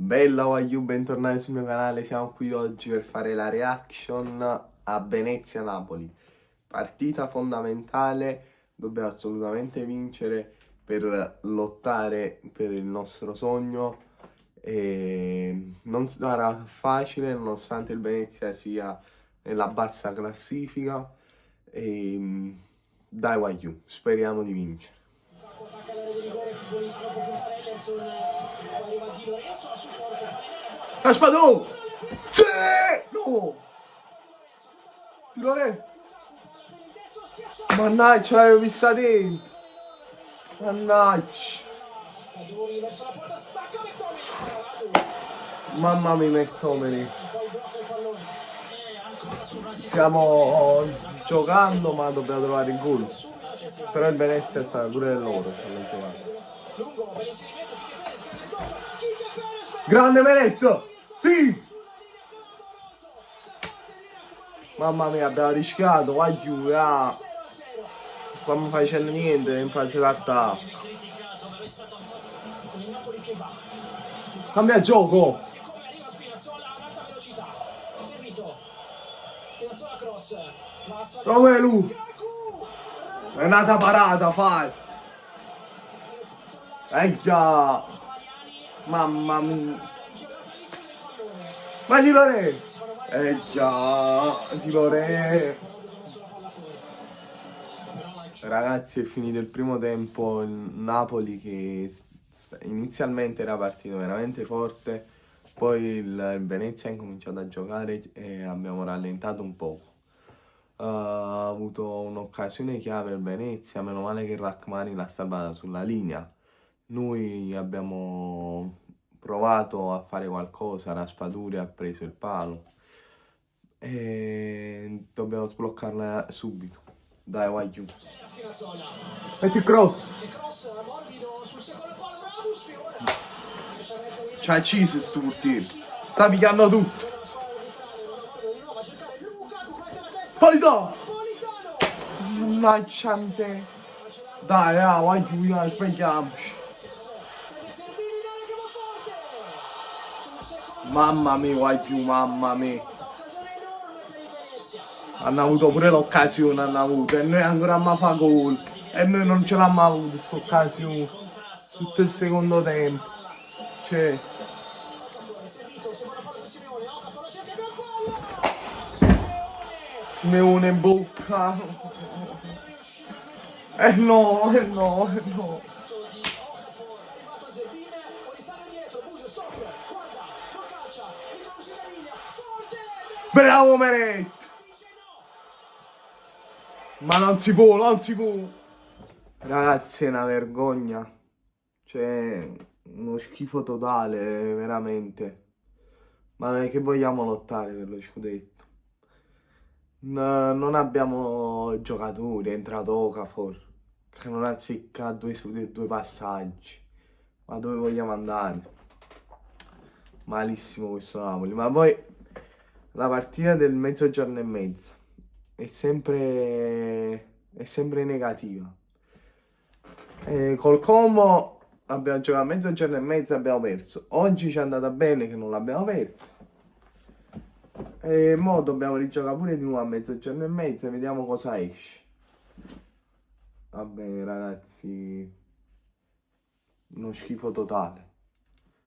Bella Wagyu, bentornati sul mio canale, siamo qui oggi per fare la reaction a Venezia-Napoli. Partita fondamentale, dobbiamo assolutamente vincere per lottare per il nostro sogno e non sarà facile nonostante il Venezia sia nella bassa classifica e dai Wagyu, speriamo di vincere. Raspadon! Sì! No! Di Lore! Mannaggia, l'avevo vista dentro! Mannaggia! Mamma mia, McTominay! Stiamo giocando, ma dobbiamo trovare il gol. Però il Venezia sta pure loro, stanno giocando. Grande Meret! Sì! Mamma mia, abbiamo rischiato, vai giù, non stiamo facendo niente in fase d'attacco. Cambia gioco! Romelu! È nata parata, fatta! Già! Mamma mia! Ma Di Lore! Già! Di Lore! Ragazzi, è finito il primo tempo, il Napoli che inizialmente era partito veramente forte, poi il Venezia ha incominciato a giocare e abbiamo rallentato un poco. Ha avuto un'occasione chiave il Venezia, meno male che Rachmani l'ha salvata sulla linea. Noi abbiamo provato a fare qualcosa, Raspaduri ha preso il palo e dobbiamo sbloccarla subito. Dai, vai giù. Metti il cross. C'ha Cheese sto portiere. Sta picchiando tutto. Politano! Mannaggia miseria. Dai, vai giù, svegliamoci. Mamma mia, vai giù, mamma mia. Hanno avuto pure l'occasione, hanno avuto, e noi ancora a fa gol. E noi non ce l'abbiamo avuto questa occasione. Tutto il secondo tempo. Cioè. Simeone in bocca. No, no. Bravo Meret! Ma non si può, non si può! Ragazzi, è una vergogna. Cioè, uno schifo totale, veramente. Ma non è che vogliamo lottare per lo scudetto. Non abbiamo giocatori, è entrato Okafor, che non azzecca due passaggi. Ma dove vogliamo andare? Malissimo questo Napoli. Ma poi la partita del mezzogiorno e mezza è sempre negativa. Col Como abbiamo giocato a mezzogiorno e mezza e abbiamo perso. Oggi ci è andata bene che non l'abbiamo perso. E mo dobbiamo rigiocare pure di nuovo a mezzogiorno e mezza e vediamo cosa esce. Vabbè ragazzi, uno schifo totale.